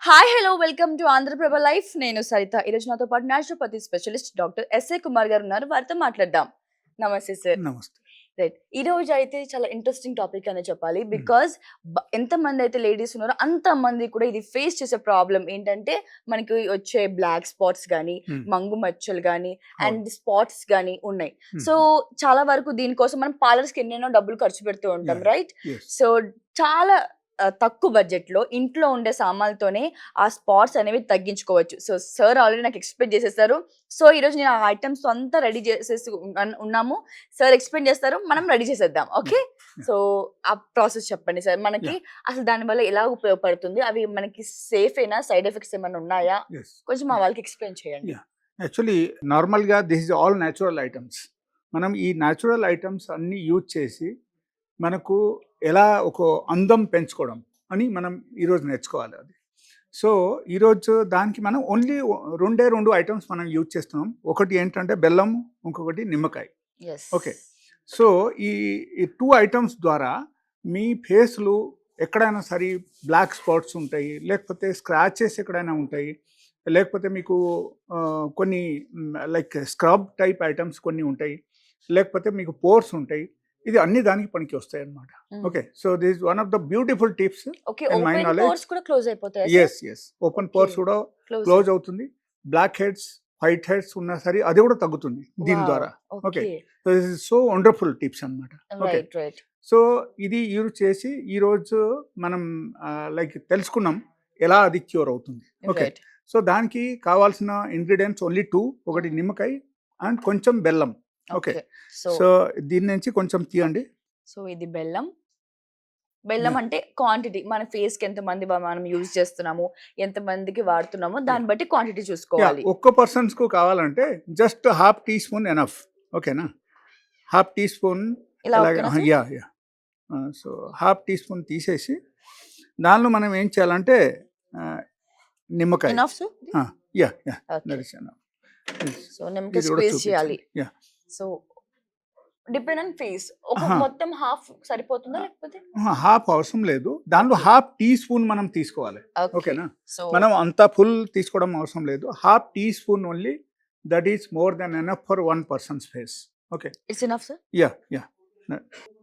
Hi hello welcome to Andhraprabha life. నేను సరిత. ఈరోజు నాతో పాటు naturopathy specialist doctor SA Kumar గారు ఉన్నారు. వారితో మాట్లాడదాం. నమస్తే సార్. నమస్తే. రైట్, ఈ రోజు అయితే చాలా ఇంట్రెస్టింగ్ టాపిక్ అనే చెప్పాలి. బికాస్ ఎంతమంది అయితే లేడీస్ ఉన్నారో అంతమంది కూడా ఇది ఫేస్ చేసే ప్రాబ్లం ఏంటంటే మనకి వచ్చే బ్లాక్ స్పాట్స్ కానీ మంగు మచ్చలు కానీ అండ్ స్పాట్స్ కానీ ఉన్నాయి. సో చాలా వరకు దీనికోసం మనం పార్లర్స్ కి ఎన్నెన్నో డబ్బులు ఖర్చు పెడుతూ ఉంటాం, రైట్? సో చాలా తక్కువ బడ్జెట్ లో ఇంట్లో ఉండే సామాన్లతోనే ఆ స్పాట్స్ అనేవి తగ్గించుకోవచ్చు. సో సార్ ఆల్రెడీ నాకు ఎక్స్ప్లెయిన్ చేసేసారు. సో ఈ రోజు నేను ఆ ఐటమ్స్ అంతా రెడీ చేసేసి ఉన్నాము. సార్ ఎక్స్ప్లెయిన్ చేస్తారు, మనం రెడీ చేసేద్దాం. ఓకే, సో ఆ ప్రాసెస్ చెప్పండి సార్. మనకి అసలు దాని వల్ల ఎలా ఉపయోగపడుతుంది, అవి మనకి సేఫ్ అయినా, సైడ్ ఎఫెక్ట్స్ ఏమైనా ఉన్నాయా, కొంచెం మా వాళ్ళకి ఎక్స్ప్లెయిన్ చేయండి. యాక్చువల్లీ నార్మల్గా this is all natural items. మనం ఈ న్యాచురల్ ఐటమ్స్ అన్నీ యూజ్ చేసి మనకు ఎలా ఒక అందం పెంచుకోవడం అని మనం ఈరోజు నేర్చుకోవాలి. అది సో ఈరోజు దానికి మనం ఓన్లీ రెండు ఐటమ్స్ మనం యూజ్ చేస్తున్నాం. ఒకటి ఏంటంటే బెల్లం, ఇంకొకటి నిమ్మకాయ. ఓకే, సో ఈ టూ ఐటమ్స్ ద్వారా మీ ఫేస్లు ఎక్కడైనా సరే బ్లాక్ స్పాట్స్ ఉంటాయి, లేకపోతే స్క్రాచెస్ ఎక్కడైనా ఉంటాయి, లేకపోతే మీకు కొన్ని లైక్ స్క్రబ్ టైప్ ఐటమ్స్ కొన్ని ఉంటాయి, లేకపోతే మీకు పోర్స్ ఉంటాయి. ఇది అన్ని దానికి పనికి వస్తాయి అన్నమాట. Okay, so this is one of the beautiful tips in my knowledge. Yes, open pores కూడా క్లోజ్ అవుతుంది. బ్లాక్ హెడ్స్, వైట్ హెడ్స్ ఉన్నా సరే అది కూడా తగ్గుతుంది దీని ద్వారా. Okay, so this is so wonderful tips అన్నమాట. ఓకే, సో ఇది యూజ్ చేసి ఈరోజు మనం లైక్ తెలుసుకున్నాం ఎలా అది క్యూర్ అవుతుంది. ఓకే, సో దానికి కావాల్సిన ఇంగ్రీడియంట్స్ ఓన్లీ టూ. ఒకటి నిమ్మకాయ అండ్ కొంచెం బెల్లం. ఓకే, సో దీని నుంచి కొంచెం తీయండి. సో ఇది బెల్లం. బెల్లం అంటే క్వాంటిటీ, మన ఫేస్ కి ఎంత మంది మనం యూజ్ చేస్తున్నాము, ఎంత మందికి వాడుతున్నామో దాన్ని బట్టి క్వాంటిటీ చూసుకోవాలి. ఒక్క పర్సన్స్ కు కావాలంటే just half teaspoon enough. ఓకేనా, half teaspoon. So half teaspoon తీసేసి దానిలో మనం ఏం చేయాలంటే నిమ్మకాయ. సో నిమ్మకాయ స్క్వీజ్ చేయాలి. So depend on face. ఒక మొత్తం హాఫ్ సరిపోతుందా, లేకపోతే హాఫ్ అవసరం లేదు. దానిలో హాఫ్ టీ స్పూన్ మనం తీసుకోవాలి. ఓకేనా, మనం అంత ఫుల్ తీసుకోవడం అవసరం లేదు. Half teaspoon only, that is more than enough for one person's face. Okay, it's enough sir.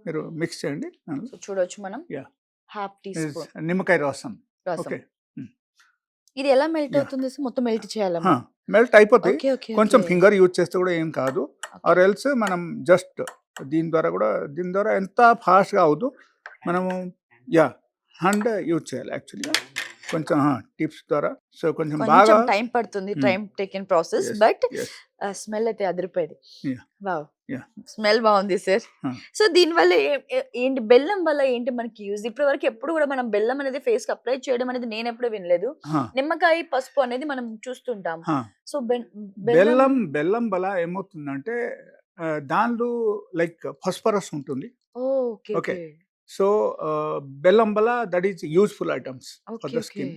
మీరు మిక్స్ చేయండి. చూడొచ్చు మనం హాఫ్ టీ స్పూన్ నిమ్మకాయ రసం. ఓకే, ఇది ఎలా మెల్ట్ అవుతుంది? మొత్తం మెల్ట్ చేయాలి. మెల్ట్ అయిపోతాయి. కొంచెం ఫింగర్ యూజ్ చేస్తే కూడా ఏం కాదు. ఆర్ ఎల్స్ మనం జస్ట్ దీని ద్వారా ఎంత ఫాస్ట్గా అవుదు మనము హ్యాండ్ యూజ్ చేయాలి యాక్చువల్గా. కొంచెం టిప్స్ ద్వారా. సో కొంచెం బాగా టైం పడుతుంది, time taken process, but smell అయితే అదిరిపోయింది. వావ్, స్మెల్ బాగుంది సార్. సో దీని వల్ల ఏంటి, బెల్లం వల్ల ఏంటి మనకి యూజ్? ఇప్పటి వరకు ఎప్పుడు కూడా మనం బెల్లం అనేది ఫేస్ కి అప్లై చేయడం అనేది నేను ఎప్పుడు వినలేదు. నిమ్మకాయ, పసుపు అనేది మనం చూస్తుంటాం. సో బెల్లం వల్ల ఏమవుతుందంటే దానిలో లైక్ ఫాస్ఫరస్ ఉంటుంది. ఓకే, సో బెల్లం వల్ల that is useful items for the skin.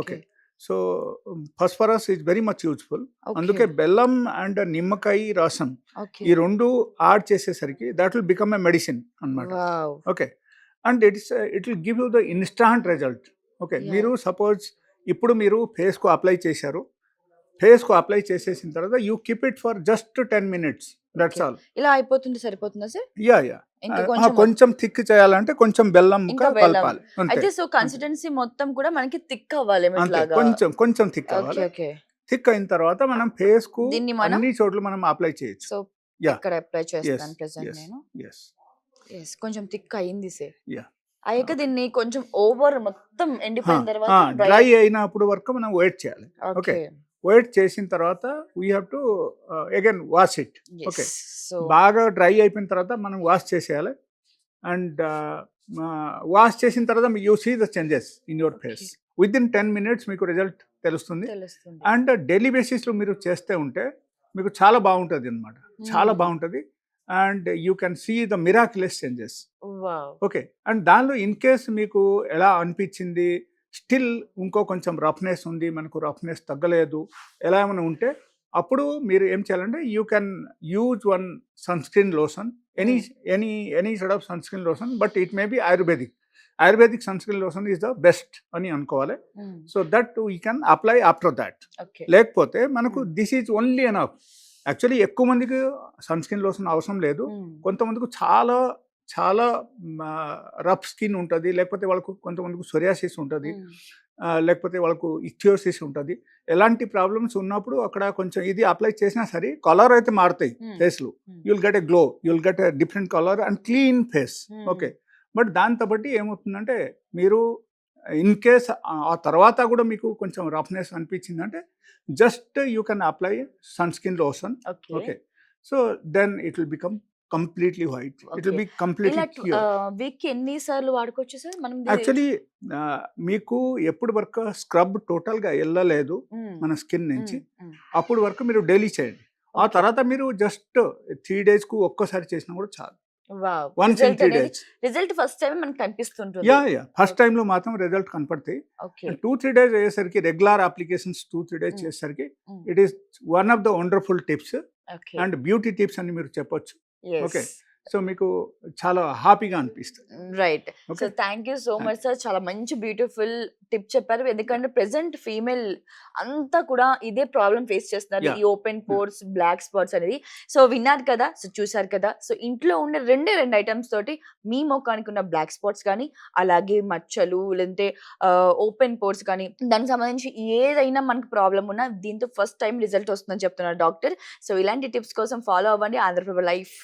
Okay, so phosphorus is very much useful. అందుకే బెల్లం అండ్ నిమ్మకాయ రసం ఈ రెండు యాడ్ చేసేసరికి that will become a medicine అన్నమాట. Okay, and it will give you the instant result. Okay, మీరు suppose ఇప్పుడు మీరు ఫేస్కు అప్లై చేశారు. ఫేస్కు అప్లై చేసేసిన తర్వాత you keep it for just 10 minutes. That's all. ఇలా అయిపోతుంది, సరిపోతుందా సార్? కొంచెం థిక్ చేయాలంటే కొంచెం బెల్లం కలపాలి. అయితే సో కన్సిస్టెన్సీ మొత్తం కూడా మనకి థిక్ అవ్వాలి. కొంచెం థిక్ అవ్వాలి. థిక్ అయిన తర్వాత మనం ఫేస్ కు అన్ని చోట్ల మనం అప్లై చేయొచ్చు. సో ఇక్కడ అప్లై చేస్తాను ప్రెజెంట్ నేను. కొంచెం థిక్ అయింది సార్. అయ్యాక దీన్ని కొంచెం ఓవర్ మొత్తం ఎండిపోయిన తర్వాత డ్రై అయినప్పుడు వరకు మనం వెయిట్ చేయాలి. ఓకే, వెయిట్ చేసిన తర్వాత we have to again wash it. Okay, బాగా డ్రై అయిపోయిన తర్వాత మనం వాష్ చేసేయాలి. అండ్ వాష్ చేసిన తర్వాత you see the changes in your face. Within 10 minutes మీకు రిజల్ట్ తెలుస్తుంది. అండ్ డైలీ బేసిస్లో మీరు చేస్తే ఉంటే మీకు చాలా బాగుంటుంది అన్నమాట. చాలా బాగుంటుంది. And you can see the miraculous changes. Okay, and దానిలో ఇన్ కేస్ మీకు ఎలా అనిపించింది, స్టిల్ ఇంకో కొంచెం రఫ్నెస్ ఉంది, మనకు రఫ్నెస్ తగ్గలేదు, ఎలా ఏమైనా ఉంటే అప్పుడు మీరు ఏం చేయాలంటే you can use one sunscreen lotion any sort of sunscreen lotion, but it may be Ayurvedic sunscreen lotion is the best అని అనుకోవాలి. So that we can apply after that. Okay. లేకపోతే మనకు this is only enough. Actually ఎక్కువ మందికి sun screen lotion అవసరం లేదు. కొంతమందికి చాలా చాలా రఫ్ స్కిన్ ఉంటుంది, లేకపోతే వాళ్ళకు కొంతమందికి సొరియాసిస్ ఉంటుంది, లేకపోతే వాళ్ళకు ఇథియోసిస్ ఉంటుంది. ఎలాంటి ప్రాబ్లమ్స్ ఉన్నప్పుడు అక్కడ కొంచెం ఇది అప్లై చేసినా సరే కలర్ అయితే మారుతాయి ఫేస్లో. You'll get a glow, you'll get a different colour and clean face. Okay. But దాంతో బట్టి ఏమవుతుందంటే మీరు ఇన్ కేస్ ఆ తర్వాత కూడా మీకు కొంచెం రఫ్నెస్ అనిపించిందంటే just you can apply sunscreen lotion. Okay. So then it will become completely white. It will be completely cure. Week ఎన్ని సార్లు వాడుకోవచ్చు సార్ మనం? యాక్చువల్లీ మీకు ఎప్పుడు వరకు స్క్రబ్ టోటల్గా వెళ్ళలేదు మన స్కిన్ నుంచి, అప్పుడు వరకు మీరు డైలీ చేయండి. ఆ తర్వాత మీరు జస్ట్ 3 daysకు ఒక్కసారి చేసినా కూడా చాలు. Once in 3 days. Result first time మనకు కనిపిస్తుంటుంది. ఫస్ట్ టైం లో మాత్రం రిజల్ట్ కనపడతాయి. 2-3 days అయ్యేసరికి రెగ్యులర్ అప్లికేషన్స్ 2-3 days చేసేసరికి it is one of the wonderful tips and beauty tips అని మీరు చెప్పొచ్చు. ఓకే. సో మీకు చాలా హ్యాపీగా అనిపిస్తుంది. Right. So thank you so much sir, చాలా మంచి బ్యూటిఫుల్ టిప్ చెప్పారు. ఎందుకంటే ప్రెసెంట్ ఫీమేల్ అంతా కూడా ఇదే ప్రాబ్లం ఫేస్ చేస్తున్నారు, ఈ ఓపెన్ పోర్స్, బ్లాక్ స్పాట్స్ అనేది. సో విన్నారు కదా, సో చూసారు కదా. సో ఇంట్లో ఉండే రెండు ఐటమ్స్ తోటి మీ ముఖానికి ఉన్న బ్లాక్ స్పాట్స్ కానీ, అలాగే మచ్చలు, లేదంటే ఓపెన్ పోర్స్ కానీ, దానికి సంబంధించి ఏదైనా మనకు ప్రాబ్లం ఉన్నా దీంతో ఫస్ట్ టైం రిజల్ట్ వస్తుందని చెప్తున్నారు డాక్టర్. సో ఇలాంటి టిప్స్ కోసం ఫాలో అవ్వండి ఆంధ్రప్రభ లైఫ్.